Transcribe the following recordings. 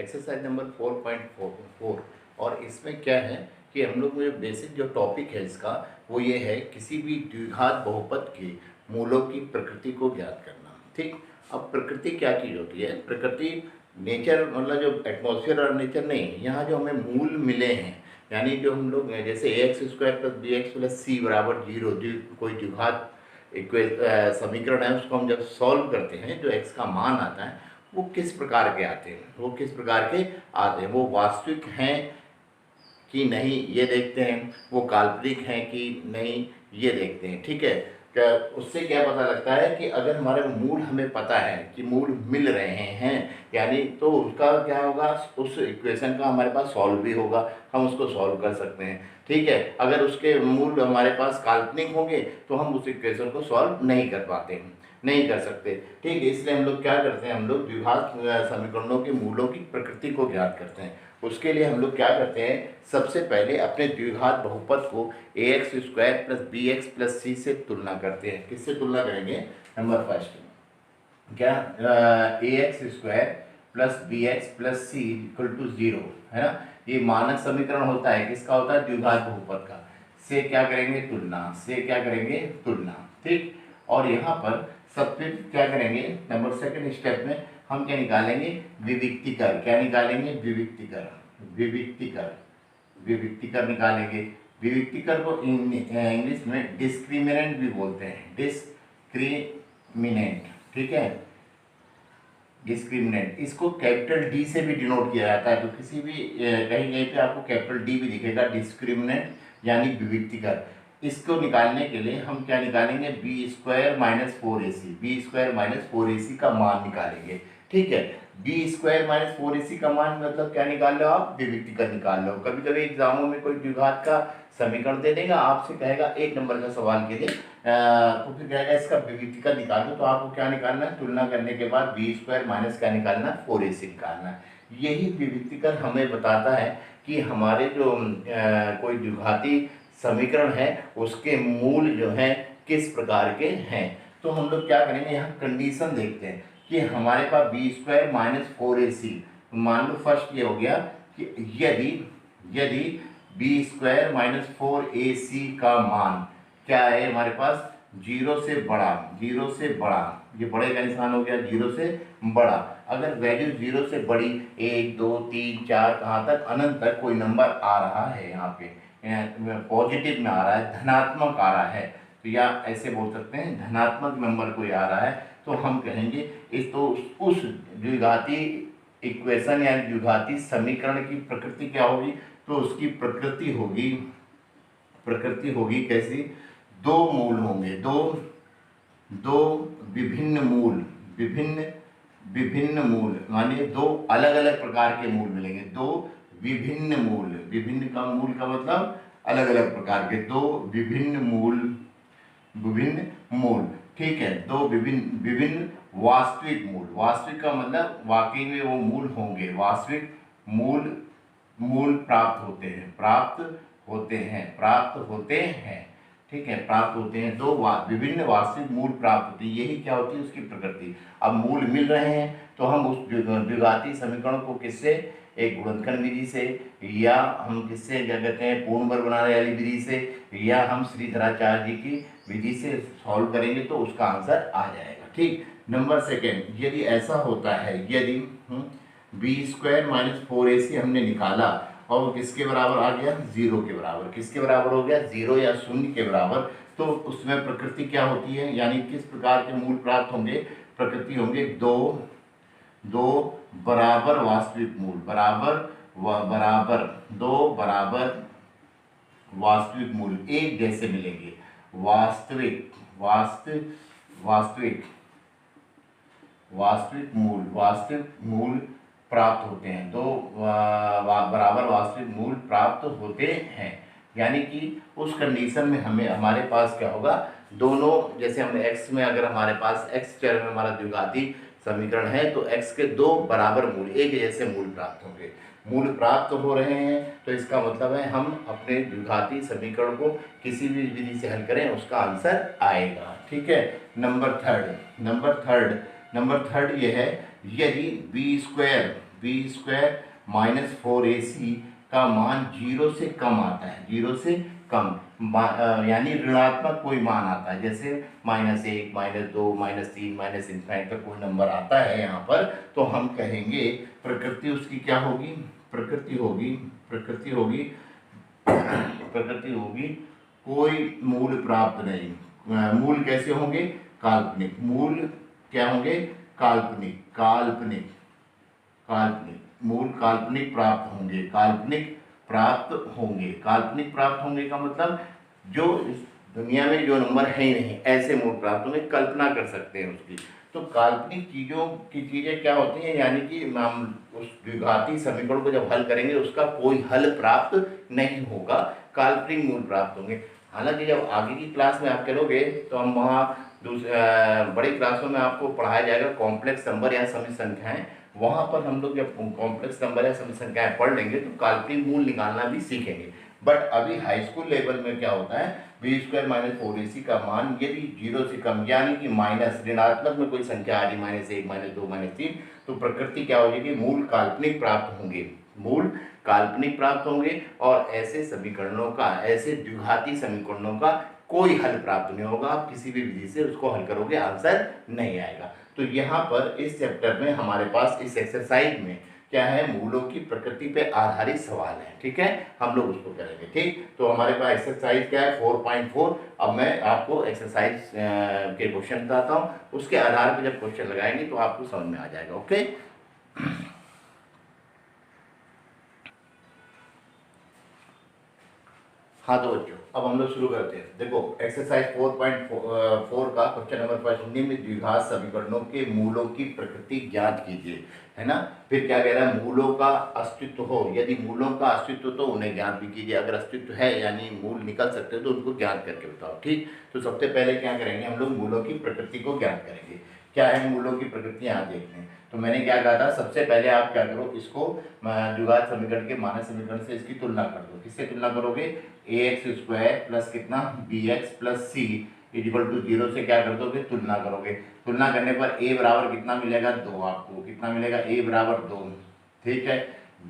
Exercise number 4.4। और इसमें क्या है कि हम लोग में बेसिक जो टॉपिक है इसका वो ये है किसी भी द्विघात बहुपद के मूलों की प्रकृति को ज्ञात करना। ठीक, अब प्रकृति क्या चीज़ होती है? प्रकृति नेचर मतलब जो एटमॉस्फेयर और नेचर नहीं, यहाँ जो हमें मूल मिले हैं, यानी जो हम लोग जैसे ax² + bx + c = 0 कोई द्विघात समीकरण है, उसको हम जब सॉल्व करते हैं जो x का मान आता है वो किस प्रकार के आते हैं, वो किस प्रकार के आते हैं, वो वास्तविक हैं कि नहीं ये देखते हैं, वो काल्पनिक हैं कि नहीं ये देखते हैं। ठीक है, उससे क्या पता लगता है कि अगर हमारे मूल हमें पता है कि मूल मिल रहे हैं, यानी तो उसका क्या होगा, उस इक्वेशन का हमारे पास सॉल्व भी होगा, हम उसको सॉल्व कर सकते हैं। ठीक है, अगर उसके मूल हमारे पास काल्पनिक होंगे तो हम उस इक्वेशन को सॉल्व नहीं कर पाते हैं, नहीं कर सकते। ठीक है, इसलिए हम लोग क्या करते हैं, हम लोग द्विघात समीकरणों के मूलों की प्रकृति को ज्ञात करते हैं। उसके लिए हम लोग क्या करते हैं, सबसे पहले अपने द्विघात बहुपद को ax² + bx + c से तुलना करते हैं। किससे तुलना करेंगे? नंबर फर्स्ट क्या, ax² + bx + c = 0 है ना, ये मानक समीकरण होता है। किसका होता है? द्विघात बहुपद का। से क्या करेंगे? तुलना। से क्या करेंगे? तुलना। ठीक, और यहाँ पर सब फिर क्या करेंगे, नंबर सेकंड स्टेप में हम क्या निकालेंगे? विविक्तिकर। क्या निकालेंगे? विविक्तिकर। विविक्तिकर, विविक्तिकर निकालेंगे। विविक्तिकर को इंग्लिश में डिस्क्रिमिनेंट भी बोलते हैं, डिस्क्रिमिनेंट। ठीक है, डिस्क्रिमिनेंट, इसको कैपिटल डी से भी डिनोट किया जाता है, तो किसी भी कहीं कहीं पे आपको कैपिटल डी भी दिखेगा, डिस्क्रिमिनेंट यानी विविक्तिकर। इसको निकालने के लिए हम क्या निकालेंगे? b² - 4ac, b² - 4ac का मान निकालेंगे। ठीक है, b² - 4ac का मान मतलब क्या निकाल लो आप? विविक्तिकर निकाल लो। कभी कभी एग्जामों में कोई द्विघात का समीकरण दे देगा, आपसे कहेगा 1 नंबर का सवाल के लिए तो फिर कहेगा इसका विविक्तिकर निकालो, तो आपको क्या निकालना है? तुलना करने के बाद b² माइनस क्या निकालना? 4ac निकालना है। यही विविक्तिकर हमें बताता है कि हमारे जो कोई द्विघाती समीकरण है उसके मूल जो हैं किस प्रकार के हैं। तो हम लोग क्या करेंगे, यहाँ कंडीशन देखते हैं कि हमारे पास b² - 4ac, मान लो फर्स्ट ये हो गया कि यदि b² - 4ac का मान क्या है हमारे पास? 0 से बड़ा, 0 से बड़ा, ये बड़े का निशान हो गया, 0 से बड़ा। अगर वैल्यू 0 से बड़ी 1 2 3 4 कहाँ तक, अनंत तक कोई नंबर आ रहा है, यहाँ पे पॉजिटिव में आ रहा है, धनात्मक आ रहा है, तो या ऐसे बोल सकते हैं धनात्मक नंबर कोई आ रहा है, तो हम कहेंगे इस तो उस द्विघाती इक्वेशन या द्विघाती समीकरण की प्रकृति क्या होगी? तो उसकी प्रकृति होगी कैसी? दो मूल होंगे, दो विभिन्न मूल माने दो अलग अलग प्रकार के मूल मिलेंगे। दो विभिन्न मूल, विभिन्न का मूल का मतलब अलग अलग प्रकार के, दो विभिन्न मूल। ठीक है, दो विभिन्न वास्तविक मूल। वास्तविक का मतलब वाकई में वो मूल होंगे, वास्तविक मूल प्राप्त होते हैं। ठीक है, प्राप्त होते हैं, दो विभिन्न वास्तविक मूल प्राप्त होते हैं, यही क्या होती है उसकी प्रकृति। अब मूल मिल रहे हैं तो हम उस द्विघाती समीकरण को किससे? एक गुणनखंड विधि से, या हम किससे क्या कहते हैं, पूर्ण वर्ग बनाने वाली विधि से, या हम श्रीधराचार्य जी की विधि से सॉल्व करेंगे तो उसका आंसर आ जाएगा। ठीक, नंबर सेकेंड, यदि ऐसा होता है, यदि b² - 4ac हमने निकाला और वो किसके बराबर आ गया? 0 के बराबर। किसके बराबर हो गया? 0 या 0 के बराबर। तो उसमें प्रकृति क्या होती है, यानी किस प्रकार के मूल प्राप्त होंगे? प्रकृति होंगे दो बराबर वास्तविक मूल, दो बराबर वास्तविक मूल एक जैसे मिलेंगे। वास्तविक मूल प्राप्त होते हैं, दो बराबर वास्तविक मूल प्राप्त होते हैं, यानी कि उस कंडीशन में हमारे पास क्या होगा? दोनों, जैसे हम x में, अगर हमारे पास x चर में हमारा द्विघाती समीकरण है तो x के दो बराबर मूल, एक जैसे मूल प्राप्त होंगे। मूल प्राप्त हो रहे हैं तो इसका मतलब है हम अपने द्विघाती समीकरण को किसी भी विधि से हल करें उसका आंसर आएगा। ठीक है, नंबर थर्ड ये है, यदि बी स्क्वायर माइनस 4ac का मान 0 से कम आता है, 0 से कम यानी ऋणात्मक कोई मान आता है, जैसे -1, -2, -3, -∞ तक कोई नंबर आता है यहाँ पर, तो हम कहेंगे प्रकृति उसकी क्या होगी, प्रकृति होगी कोई मूल प्राप्त नहीं। मूल कैसे होंगे, काल्पनिक। मूल क्या होंगे, काल्पनिक मूल काल्पनिक प्राप्त होंगे, काल्पनिक प्राप्त होंगे का मतलब जो इस दुनिया में जो नंबर है ही नहीं, ऐसे मूल प्राप्त होंगे, कल्पना कर सकते हैं उसकी। तो काल्पनिक चीज़ों की चीज़ें क्या होती हैं, यानी कि हम उस द्विघाती समीकरण को जब हल करेंगे उसका कोई हल प्राप्त नहीं होगा, काल्पनिक मूल प्राप्त होंगे। हालांकि जब आगे की क्लास में आप करोगे तो हम वहाँ बड़ी क्लासों में आपको पढ़ाया जाएगा कॉम्प्लेक्स नंबर या समी संख्याएं, वहाँ पर हम लोग जब कॉम्प्लेक्स नंबर या समी संख्याएं पढ़ लेंगे तो काल्पनिक मूल निकालना भी सीखेंगे। बट अभी हाई स्कूल लेवल में क्या होता है, बी स्क्वायर माइनस 4ac का मान यदि 0 से कम यानी कि माइनस ऋणात्मक में कोई संख्या आ रही, -1, -2, -3, तो प्रकृति क्या हो जाएगी, मूल काल्पनिक प्राप्त होंगे और ऐसे समीकरणों का, ऐसे द्विघाती समीकरणों का कोई हल प्राप्त नहीं होगा। आप किसी भी विधि से उसको हल करोगे आंसर नहीं आएगा। तो यहाँ पर इस चैप्टर में हमारे पास इस एक्सरसाइज में क्या है, मूलों की प्रकृति पे आधारित सवाल है, ठीक है, हम लोग उसको करेंगे। ठीक, तो हमारे पास एक्सरसाइज क्या है 4.4। अब मैं आपको एक्सरसाइज के क्वेश्चन बताता हूँ, उसके आधार पर जब क्वेश्चन लगाएंगे तो आपको समझ में आ जाएगा। ओके, हाँ तो बच्चों अब हम लोग शुरू करते हैं। देखो एक्सरसाइज 4.4 का क्वेश्चन नंबर 5, निम्न द्विघात समीकरणों के मूलों की प्रकृति ज्ञात कीजिए, है ना। फिर क्या कह रहा है, मूलों का अस्तित्व हो, यदि मूलों का अस्तित्व तो उन्हें ज्ञात भी कीजिए, अगर अस्तित्व है यानी मूल निकल सकते हो तो उनको ज्ञात करके बताओ। ठीक, तो सबसे पहले क्या करेंगे, हम लोग मूलों की प्रकृति को ज्ञात करेंगे। क्या है मूलों की प्रकृति, यहाँ देखते हैं। तो मैंने क्या कहा था, सबसे पहले आप क्या करो, इसको द्विघात समीकरण के मानक समीकरण से इसकी तुलना कर दो। किससे तुलना करोगे, ax² प्लस कितना bx plus c equal to 0 से क्या कर दोगे, तुलना करोगे। तुलना करने पर a बराबर कितना मिलेगा, 2। आपको कितना मिलेगा, a बराबर 2, ठीक है।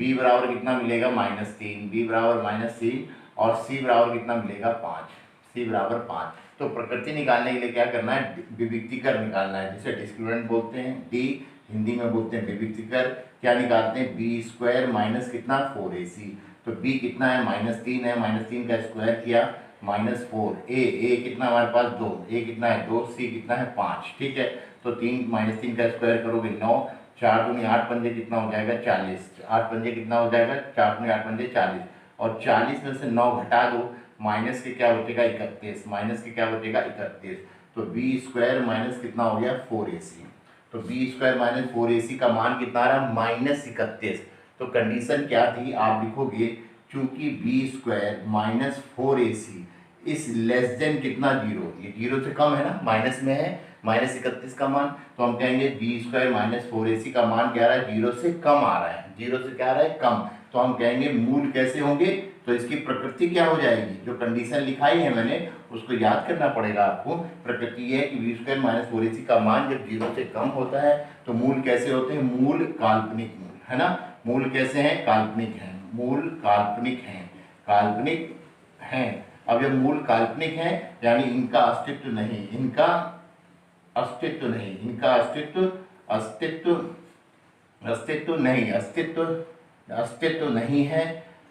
b बराबर कितना मिलेगा, -3, b बराबर -3 और c बराबर कितना मिलेगा, 5, c बराबर 5। तो प्रकृति निकालने के लिए क्या करना है, विविक्तिकर निकालना है, जिसे डिस्क्रिमिनेंट बोलते हैं, डी हिंदी में बोलते हैं विविक्तिकर। क्या निकालते हैं, बी स्क्वायर माइनस कितना 4ac, तो b कितना है, -3 है, -3 का स्क्वायर किया -4, a कितना हमारे पास 2, a कितना है 2, c कितना है 5, ठीक है। तो 3 का स्क्वायर करोगे 9, 4 दूनी 8 पंजे कितना हो जाएगा 40, 8 पंजे कितना हो जाएगा, 4 दूनी 8 पंजे 40, और 40 में से 9 घटा दो, माइनस के क्या बचेगा 31, माइनस के क्या बचेगा 31, तो बी स्क्वायर माइनस कितना हो गया 4ac। तो बी स्क्वायर माइनस 4ac का मान कितना आ रहा है, -31। तो कंडीशन क्या थी, आप लिखोगे चूंकि बी स्क्वायर माइनस 4ac इस लेस देन कितना 0, ये 0 से कम है ना, माइनस में है, -31 का मान, तो हम कहेंगे बी स्क्वायर माइनस 4ac का मान क्या आ रहा है, 0 से कम आ रहा है, 0 से क्या आ रहा है, कम। तो हम कहेंगे मूल कैसे होंगे, तो इसकी प्रकृति क्या हो जाएगी, जो कंडीशन लिखाई है मैंने उसको याद करना पड़ेगा आपको। प्रकृति ये है कि बी स्क्वायर माइनस 4ac का मान जब 0 से कम होता है तो मूल कैसे होते हैं, मूल काल्पनिक मूल, है ना। मूल कैसे हैं, काल्पनिक हैं, मूल काल्पनिक हैं। अब जब मूल काल्पनिक हैं यानी इनका अस्तित्व नहीं, अस्तित्व नहीं है,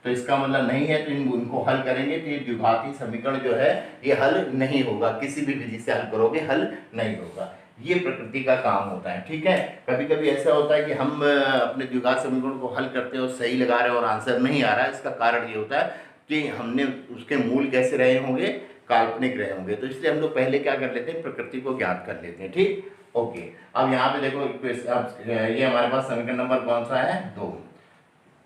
तो इसका मतलब नहीं है, तो इनको हल करेंगे तो ये द्विघाती समीकरण जो है ये हल नहीं होगा, किसी भी विधि से हल करोगे हल नहीं होगा। ये प्रकृति का काम होता है, ठीक है। कभी कभी ऐसा होता है कि हम अपने द्विघात समीकरण को हल करते हैं और सही लगा रहे हैं और आंसर नहीं आ रहा है। इसका कारण ये होता है कि हमने उसके मूल कैसे रहे होंगे, काल्पनिक रहे होंगे। तो इसलिए हम लोग पहले क्या कर लेते हैं, प्रकृति को ज्ञात कर लेते हैं, ठीक। ओके, अब यहाँ पे देखो ये हमारे पास समीकरण नंबर कौन सा है, 2,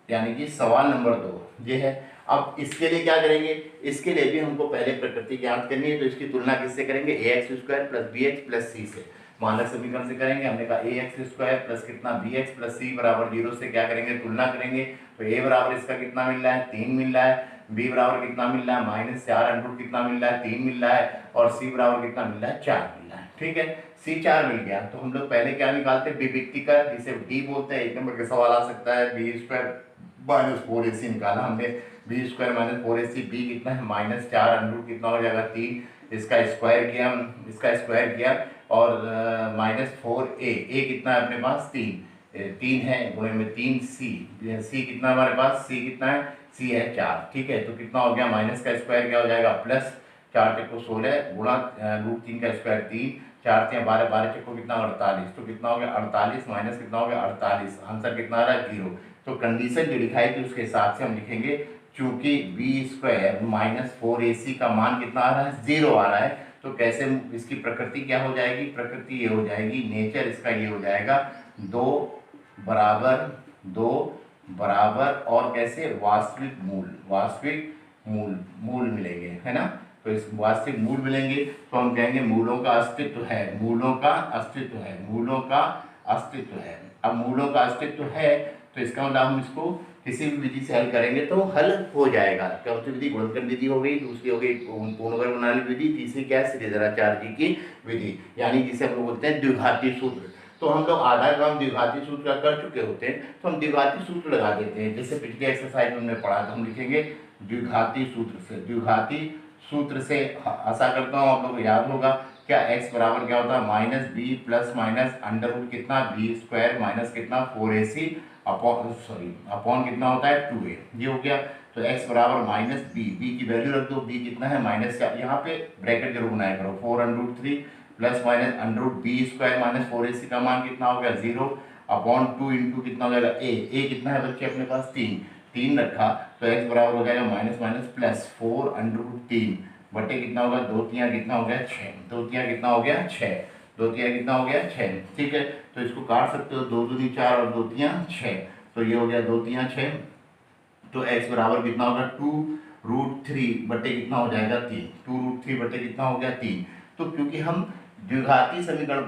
यानी कि सवाल नंबर 2 ये है। अब इसके लिए क्या करेंगे, इसके लिए भी हमको पहले प्रकृति ज्ञात करनी है, तो इसकी तुलना किससे करेंगे, ax² plus bx plus c से, मानक समीकरण से करेंगे। हमने कहा ax² प्लस कितना bx प्लस c बराबर 0 से क्या करेंगे, तुलना करेंगे। तो a बराबर इसका कितना मिल रहा है, 3 मिल रहा है, बी बराबर कितना मिल रहा है -4 अंडर कितना मिल रहा है 3 मिल रहा है, और सी बराबर कितना मिल रहा है 4 मिल रहा है। ठीक है, सी 4 मिल गया तो हम लोग पहले क्या निकालते हैं, विभक्ति का, जिसे डी बोलते हैं। 1 नंबर का सवाल आ सकता है, बी स्क्वायर -4ac निकाला हमने, बी स्क्वायर -4ac, बी कितना है -4 अंडर कितना हो जाएगा 3, इसका स्क्वायर किया और -4a कितना है अपने पास 3 है, गुणे में 3c, सी कितना हमारे पास, सी कितना है, सी है 4। ठीक है, तो कितना हो गया, माइनस का स्क्वायर क्या हो जाएगा प्लस 4 चक्को 16 गुणा √3 का स्क्वायर 3, 4 से 12, 12 चक्को कितना 48, तो कितना हो गया 48 माइनस कितना हो गया 48, आंसर कितना आ रहा है 0। तो कंडीशन जो लिखाई थी उसके हिसाब से हम लिखेंगे, चूंकि बी स्क्वायर -4ac का मान कितना आ रहा है 0 आ रहा है, तो कैसे इसकी प्रकृति क्या हो जाएगी, प्रकृति ये हो जाएगी, नेचर इसका ये हो जाएगा, दो बराबर और कैसे वास्तविक मूल मिलेंगे, है ना। तो इस वास्तविक मूल मिलेंगे तो हम कहेंगे मूलों का अस्तित्व है, मूलों का अस्तित्व है। अब मूलों का अस्तित्व है तो इसका मतलब हम इसको किसी भी विधि से हल करेंगे तो हल हो जाएगा। कौन सी विधि, गुणनखंड विधि हो गई, दूसरी हो गई पूर्णवर्ग प्रणाली विधि, तीसरी क्या है, श्रीधराचार्य जी की विधि, यानी जिसे हम लोग बोलते हैं द्विघाती सूत्र। तो हम लोग आधा काम द्विघाती सूत्र का कर चुके होते हैं, तो हम द्विघाती सूत्र लगा देते हैं। जैसे पिछले एक्सरसाइज में हमने पढ़ा, तो हम लिखेंगे द्विघाती सूत्र से आशा करता हूँ आप लोग को याद होगा, क्या x बराबर क्या होता है -b plus minus under root कितना बी स्क्वायर माइनस कितना 4ac अपॉन कितना होता है 2a, ये हो गया। तो x बराबर -b, b की वैल्यू रख दो, b कितना है -4, यहाँ पे ब्रैकेट जरूर बनाया करो, 4√3 plus minus under root B square minus 4ac का मान कितना हो गया 0 अपॉन 2 इंटू कितना हो जाएगा a कितना है बच्चे अपने पास 3 रखा, तो x बराबर हो जाएगा माइनस माइनस प्लस 4√3 बटे कितना होगा 2 3 कितना हो गया 6, 2 3 कितना हो गया 6, 2 3 कितना हो गया 6। ठीक है, तो इसको काट सकते हो, 2 दूनी 4 और 2 3 6, तो ये हो गया 2 3 6, तो x बराबर कितना होगा 2√3 बटे कितना हो जाएगा 3, 2√3 बटे कितना हो गया 3। तो क्योंकि हम द्विघाती समीकरण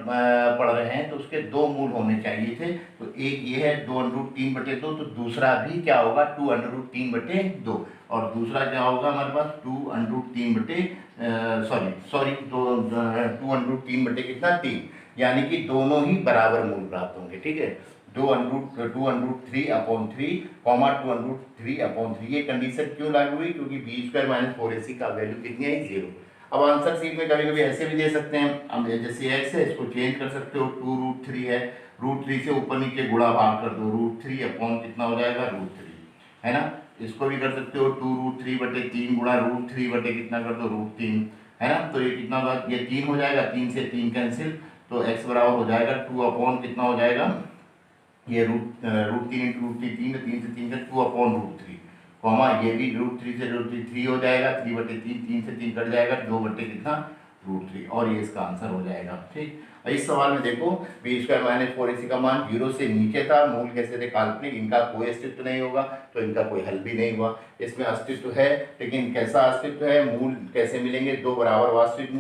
पढ़ रहे हैं तो उसके दो मूल होने चाहिए थे, तो एक ये है 2√3 बटे 2, तो दूसरा भी क्या होगा 2√3 बटे 2, और दूसरा क्या होगा हमारे पास 2√3 बटे 2√3 बटे कितना 3, यानी कि दोनों ही बराबर मूल प्राप्त होंगे। ठीक है, 2√3/3 कॉमा 2√3/3, ये कंडीशन क्यों लागू हुई, क्योंकि बी स्क्वायर माइनस 4ac का वैल्यू कितनी है 0। अब आंसर शीट में कभी कभी ऐसे भी दे सकते हैं, हम जैसे x है इसको चेंज कर सकते हो, 2√3 है, √3 से ऊपर नीचे गुणा भाग कर दो, √3 अपॉन कितना हो जाएगा √3, है ना। इसको भी कर सकते हो 2√3 बटे 3 गुणा √3 बटे कितना कर दो √3, है ना। तो ये कितना होगा, ये 3 हो जाएगा, 3 से 3 कैंसिल, तो x बराबर हो जाएगा 2 अपॉन कितना हो जाएगा, ये √3 इंटू √3 3 से 3 का 2 अपॉन √3 कॉमा, ये भी √3 से √3 3 हो जाएगा, 3 बटे 3, 3 से 3 कट जाएगा, 2 बटे कितना √3, और ये इसका आंसर हो जाएगा। ठीक, इस सवाल में देखो बी स्क्वायर माइनस 4ac का मान 0 से नीचे था, मूल कैसे थे काल्पनिक, इनका कोई अस्तित्व नहीं होगा, तो इनका कोई हल भी नहीं हुआ। इसमें अस्तित्व है, लेकिन कैसा अस्तित्व है, मूल कैसे मिलेंगे, दो बराबर वास्तविक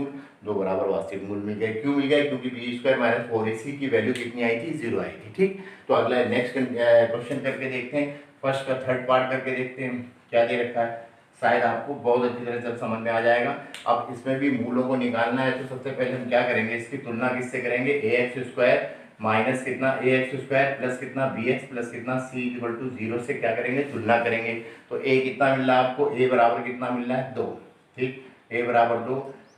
मूल मिल गए। क्यों मिल गए, क्योंकि बी स्क्वायर माइनस 4ac की वैल्यू कितनी आई थी 0 आई थी। ठीक, तो अगला नेक्स्ट क्वेश्चन करके देखते हैं, फर्स्ट का थर्ड पार्ट करके देखते हैं क्या दे रखा है, शायद आपको बहुत अच्छी तरह से समझ में आ जाएगा। अब इसमें भी मूलों को निकालना है, तो सबसे पहले हम क्या करेंगे, इसकी तुलना किससे करेंगे, ax² माइनस कितना ax² प्लस कितना bx प्लस कितना c इक्वल टू 0 से क्या करेंगे, तुलना करेंगे। तो a कितना मिल रहा है आपको, a बराबर कितना मिल रहा है 2, ठीक, a बराबर 2,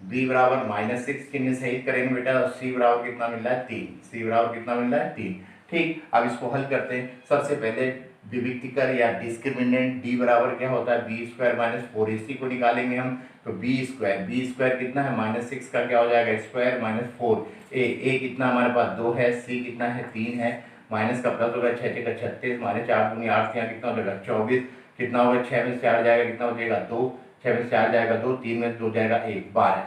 b बराबर -6 चिन्ह सहित करेंगे बेटा, और c बराबर कितना मिल रहा है 3, c बराबर कितना मिल रहा है 3। ठीक, अब इसको हल करते हैं। सबसे पहले विविक्तिकर या डिस्क्रिमिनेंट d बराबर क्या होता है, बी स्क्वायर माइनस 4ac को निकालेंगे हम, तो बी स्क्वायर कितना है -6 का क्या हो जाएगा स्क्वायर माइनस 4, a कितना हमारे पास 2 है, c कितना है 3 है, माइनस का प्लस होगा 6 का 36 माइनस 4 दूनी 8 यहाँ कितना हो जाएगा 24, कितना होगा 6 में 4 जाएगा कितना हो जाएगा 2, 6 में 4 जाएगा 2, 3 में 2 जाएगा 1, 12।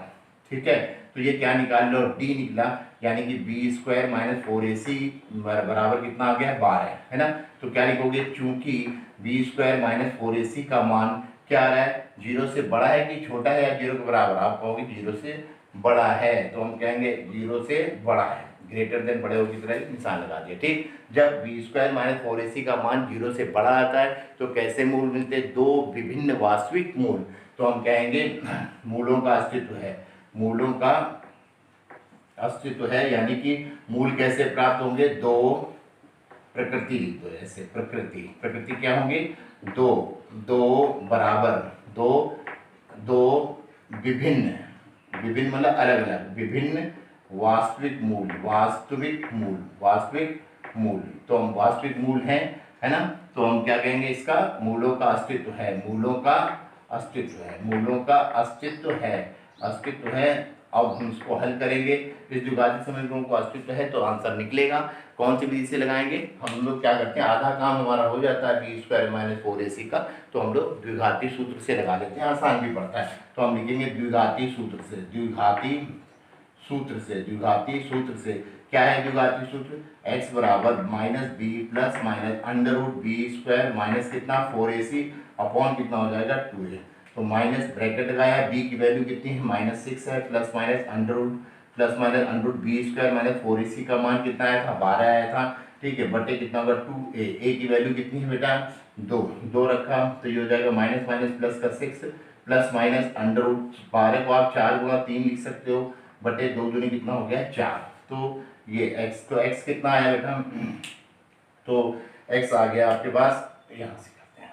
ठीक है, तो ये क्या निकाल लो, d निकला, यानी कि बी स्क्वायर माइनस 4ac बराबर कितना आ गया 12, है ना। तो क्या लिखोगे, चूंकि बी स्क्वायर माइनस 4ac का मान क्या आ रहा है, 0 से बड़ा है कि छोटा है, या 0 के बराबर, आप कहोगे 0 से बड़ा है, तो हम कहेंगे 0 से बड़ा है, ग्रेटर देन बड़े होगी तरह निशान लगा दिया। ठीक, जब बी स्क्वायर माइनस 4ac का मान 0 से बड़ा आता है तो कैसे मूल मिलते हैं? दो विभिन्न वास्तविक मूल, तो हम कहेंगे मूलों का अस्तित्व है, मूलों का अस्तित्व है, यानी कि मूल कैसे प्राप्त होंगे? दो प्रकृति लिख दो ऐसे, प्रकृति, प्रकृति क्या होंगी? दो, दो बराबर, दो, दो विभिन्न, विभिन्न मतलब अलग अलग, विभिन्न वास्तविक मूल, वास्तविक मूल, वास्तविक मूल, तो हम वास्तविक मूल हैं, है ना, तो हम क्या कहेंगे? इसका मूलों का अस्तित्व है, मूलों का अस्तित्व है, मूलों का अस्तित्व है, अस्तित्व है। अब हम इसको हल करेंगे, इस द्विघाती समीकरण को अस्तित्व है तो आंसर निकलेगा। कौन सी विधि से लगाएंगे? हम लोग क्या करते हैं, आधा काम हमारा हो जाता है बी स्क्वायर माइनस 4ac का, तो हम लोग द्विघाती सूत्र से लगा लेते हैं, आसान भी पड़ता है। तो हम लिखेंगे द्विघाती सूत्र से, द्विघाती सूत्र से, द्विघाती सूत्र से। क्या है द्विघाती सूत्र? x बराबर minus B plus minus under root B square minus कितना 4ac अपॉन कितना हो जाएगा 2a, तो माइनस ब्रैकेट लगाया, b की वैल्यू कितनी है? -6 है, plus minus under root B square minus 4ac का मान कितना आया था? 12 आया था। ठीक है, बटे कितना होगा? 2a, की वैल्यू कितनी है बेटा? 2 रखा, तो ये हो जाएगा माइनस माइनस प्लस का 6 प्लस माइनस अंडर रूट 12 को आप 4 गुणा 3 लिख सकते हो, बटे 2 दूनी कितना हो गया? 4। तो ये x, तो x कितना आया बेटा? तो x आ गया आपके पास, यहाँ से करते हैं,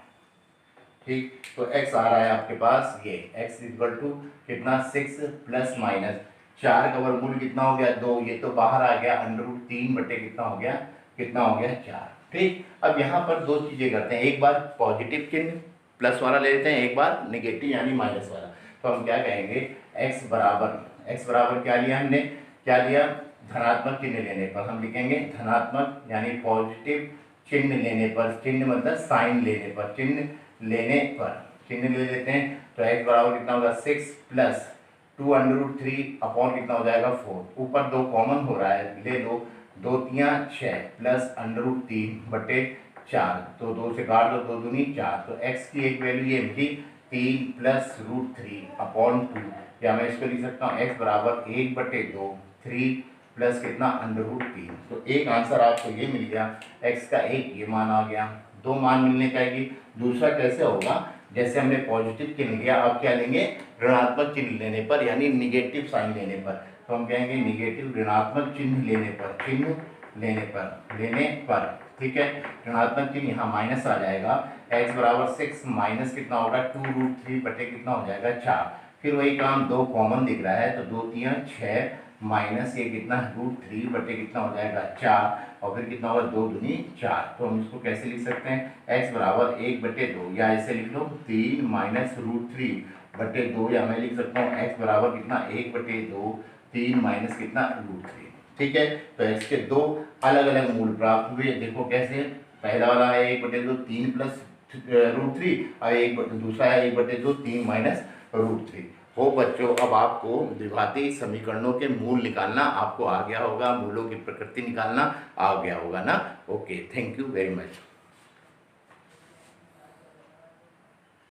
ठीक, तो x आ रहा है आपके पास, ये x इक्वल टू कितना? 6 प्लस माइनस 4 का वर्गमूल कितना हो गया? 2, ये तो बाहर आ गया, अंडर रूट 3 बटे कितना हो गया? कितना हो गया? 4। ठीक, अब यहाँ पर दो चीजें करते हैं, एक बार पॉजिटिव चिन्ह प्लस वाला ले लेते हैं, एक बार निगेटिव यानी माइनस वाला। तो हम क्या कहेंगे? x बराबर क्या लिया हमने? क्या लिया? धनात्मक चिन्ह लेने पर हम लिखेंगे धनात्मक यानी पॉजिटिव चिन्ह लेने पर, चिन्ह मतलब साइन लेने पर, चिन्ह लेने पर, चिन्ह ले लेते हैं, तो x बराबर कितना होगा? 6 प्लस 2 अंडर रूट 3 अपॉन कितना हो जाएगा? 4, ऊपर 2 कॉमन हो रहा है, ले लो, 2 तियां 6 प्लस अंडर रूट 3 बटे 4, तो 2 से काट दो, 2 दूनी 4, तो x की एक वैल्यू ये मिली 3 प्लस रूट 3 अपॉन 2, या मैं इसको लिख सकता हूँ x बराबर 1 बटे 2, 3 प्लस कितना? Under root 3। तो एक आंसर आपको ये मिल गया, x का एक ये मान आ गया, दो मान मिलने का ही। दूसरा कैसे होगा? जैसे हमने पॉजिटिव चिन्ह लिया, आप क्या लेंगे? ऋणात्मक चिन्ह लेने पर, यानी निगेटिव साइन लेने पर, तो हम कहेंगे निगेटिव ऋणात्मक चिन्ह लेने पर, चिन्ह लेने पर, ठीक है, ऋणात्मक चिन्ह यहाँ माइनस आ जाएगा, x बराबर 6 माइनस कितना होगा? 2 रूट 3 बटे कितना हो जाएगा? 4। फिर वही काम, 2 कॉमन दिख रहा है, तो 2 तियां 6 माइनस ये कितना? रूट 3 बटे कितना हो जाएगा? 4, और फिर कितना होगा? 2 दूनी 4। तो हम इसको कैसे लिख सकते हैं? x बराबर 1 बटे 2, या ऐसे लिख लो 3 माइनस रूट 3 बटे 2, या मैं लिख सकता हूँ x बराबर कितना? 1 बटे 2, 3 माइनस कितना? रूट 3। ठीक है, तो x के दो अलग अलग मूल प्राप्त हुए। देखो कैसे, पहला वाला है 1 बटे 2 3 प्लस रूट 3, और दूसरा है 1 बटे 2 3 माइनस रूट 3। हो बच्चों, अब आपको द्विघाती समीकरणों के मूल निकालना आपको आ गया होगा, मूलों की प्रकृति निकालना आ गया होगा ना। Okay, thank you very much.